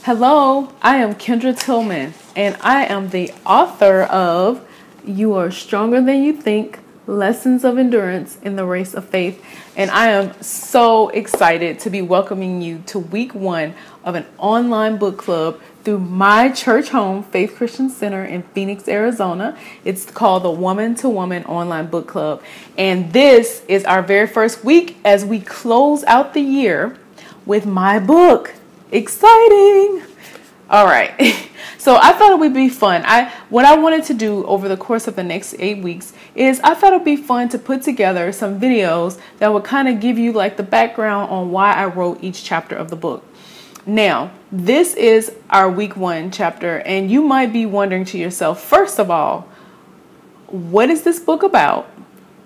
Hello, I am Kendra Tillman, and I am the author of You Are Stronger Than You Think, Lessons of Endurance in the Race of Faith. And I am so excited to be welcoming you to week 1 of an online book club through my church home, Faith Christian Center in Phoenix, Arizona. It's called the Woman to Woman Online Book Club. And this is our very first week as we close out the year with my book. Exciting. All right. So I thought it would be fun. What I wanted to do over the course of the next 8 weeks is I thought it would be fun to put together some videos that would kind of give you like the background on why I wrote each chapter of the book. Now, this is our week 1 chapter, and you might be wondering to yourself, first of all, what is this book about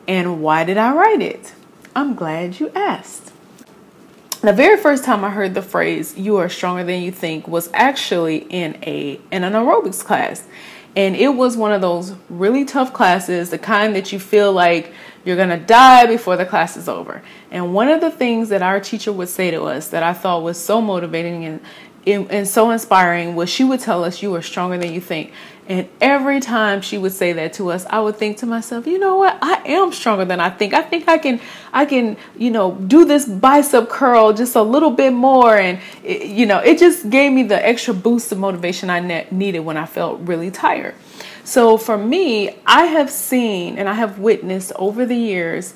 and why did I write it? I'm glad you asked. The very first time I heard the phrase, "You are stronger than you think," was actually in an aerobics class. And it was one of those really tough classes, the kind that you feel like you're going to die before the class is over. And one of the things that our teacher would say to us that I thought was so motivating and so inspiring was she would tell us, "You are stronger than you think." And every time she would say that to us, I would think to myself, you know what? I am stronger than I think. I think I can, do this bicep curl just a little bit more. And, it just gave me the extra boost of motivation I needed when I felt really tired. So for me, I have seen and I have witnessed over the years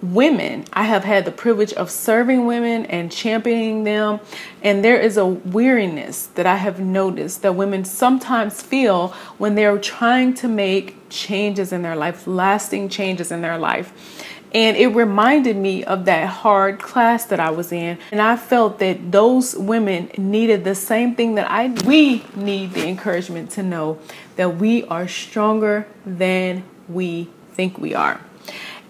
women. I have had the privilege of serving women and championing them. And there is a weariness that I have noticed that women sometimes feel when they're trying to make changes in their life, lasting changes in their life. And it reminded me of that hard class that I was in. And I felt that those women needed the same thing that we need the encouragement to know that we are stronger than we think we are.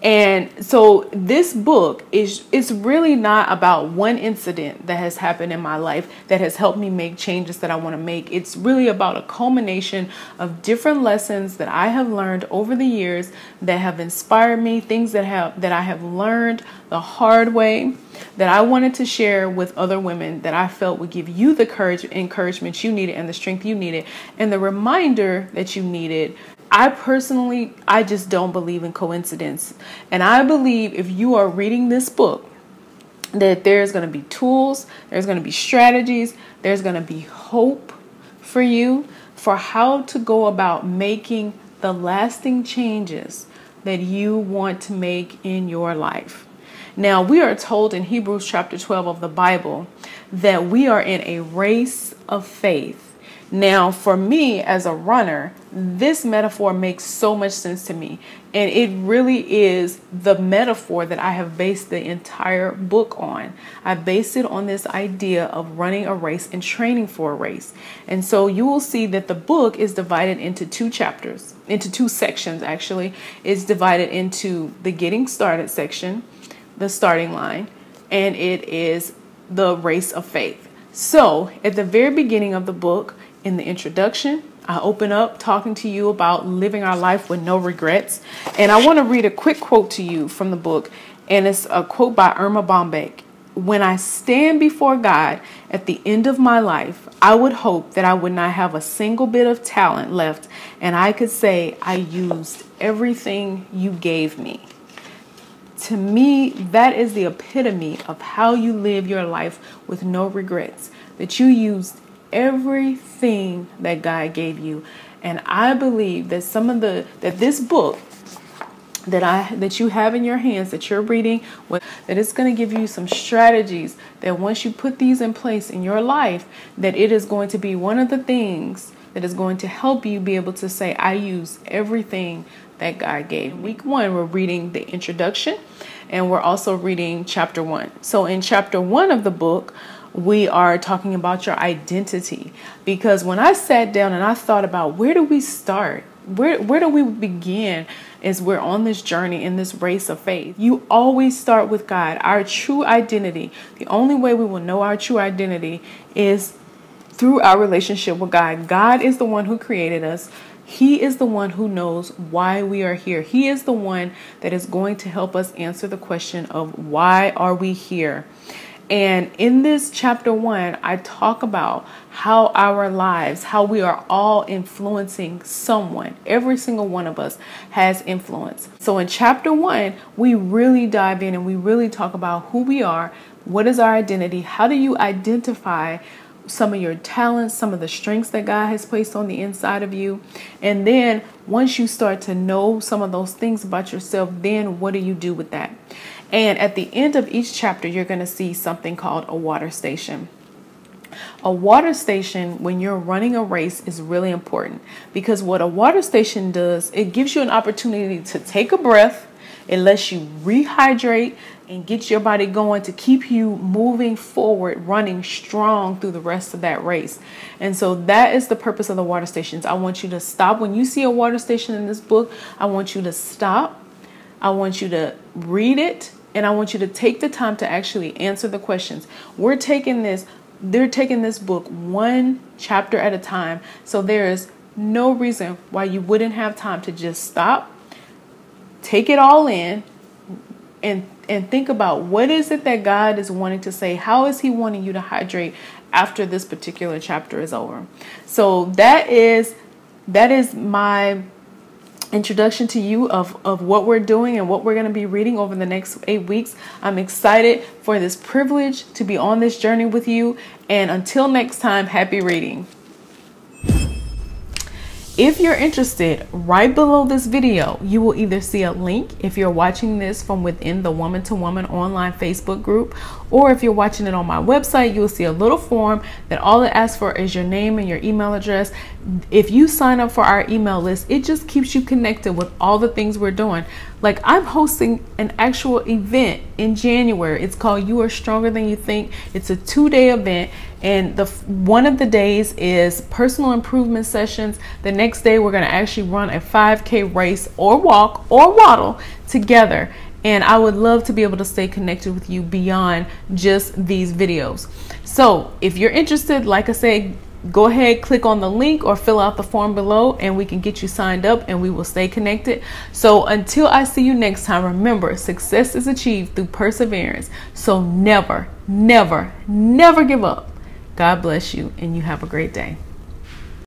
And so this book it's really not about one incident that has happened in my life that has helped me make changes that I want to make. It's really about a culmination of different lessons that I have learned over the years that have inspired me, things that I have learned the hard way that I wanted to share with other women that I felt would give you the courage, encouragement you needed and the strength you needed and the reminder that you needed. I just don't believe in coincidence. And I believe if you are reading this book, that there's going to be tools, there's going to be strategies, there's going to be hope for you for how to go about making the lasting changes that you want to make in your life. Now, we are told in Hebrews chapter 12 of the Bible that we are in a race of faith. Now, for me as a runner, this metaphor makes so much sense to me. And it really is the metaphor that I have based the entire book on. I based it on this idea of running a race and training for a race. And so you will see that the book is divided into 2 chapters, into 2 sections actually. It's divided into the getting started section, the starting line, and it is the race of faith. So at the very beginning of the book, in the introduction, I open up talking to you about living our life with no regrets. And I want to read a quick quote to you from the book. And it's a quote by Irma Bombeck. "When I stand before God at the end of my life, I would hope that I would not have a single bit of talent left. And I could say I used everything you gave me." To me, that is the epitome of how you live your life with no regrets. That you used everything that God gave you. And I believe that that this book that you have in your hands, that you're reading, that it's going to give you some strategies that once you put these in place in your life, that it is going to be one of the things that is going to help you be able to say, I use everything that God gave. Week 1, we're reading the introduction and we're also reading chapter 1. So in chapter 1 of the book, we are talking about your identity, because when I sat down and I thought about where do we start? Where do we begin as we're on this journey in this race of faith? You always start with God, our true identity. The only way we will know our true identity is through our relationship with God. God is the one who created us. He is the one who knows why we are here. He is the one that is going to help us answer the question of why are we here? And in this chapter 1, I talk about how our lives, how we are all influencing someone. Every single one of us has influence. So in chapter 1, we really dive in and we really talk about who we are, what is our identity, how do you identify some of your talents, some of the strengths that God has placed on the inside of you. And then once you start to know some of those things about yourself, then what do you do with that? And at the end of each chapter, you're going to see something called a water station. A water station, when you're running a race, is really important because what a water station does, it gives you an opportunity to take a breath. It lets you rehydrate and get your body going to keep you moving forward, running strong through the rest of that race. And so that is the purpose of the water stations. I want you to stop. When you see a water station in this book, I want you to stop. I want you to read it. And I want you to take the time to actually answer the questions. They're taking this book one chapter at a time. So there is no reason why you wouldn't have time to just stop, take it all in, and think about what is it that God is wanting to say. How is he wanting you to hydrate after this particular chapter is over? So that is my introduction to you of what we're doing and what we're going to be reading over the next 8 weeks. I'm excited for this privilege to be on this journey with you. And until next time, happy reading. If you're interested, right below this video, you will either see a link if you're watching this from within the Woman to Woman online Facebook group, or if you're watching it on my website, you'll see a little form that all it asks for is your name and your email address. If you sign up for our email list, it just keeps you connected with all the things we're doing. Like I'm hosting an actual event in January. It's called You Are Stronger Than You Think. It's a 2-day event. And one of the days is personal improvement sessions. The next day, we're going to actually run a 5K race or walk or waddle together. And I would love to be able to stay connected with you beyond just these videos. So if you're interested, like I said, go ahead, click on the link or fill out the form below and we can get you signed up and we will stay connected. So until I see you next time, remember, success is achieved through perseverance. So never, never, never give up. God bless you and you have a great day.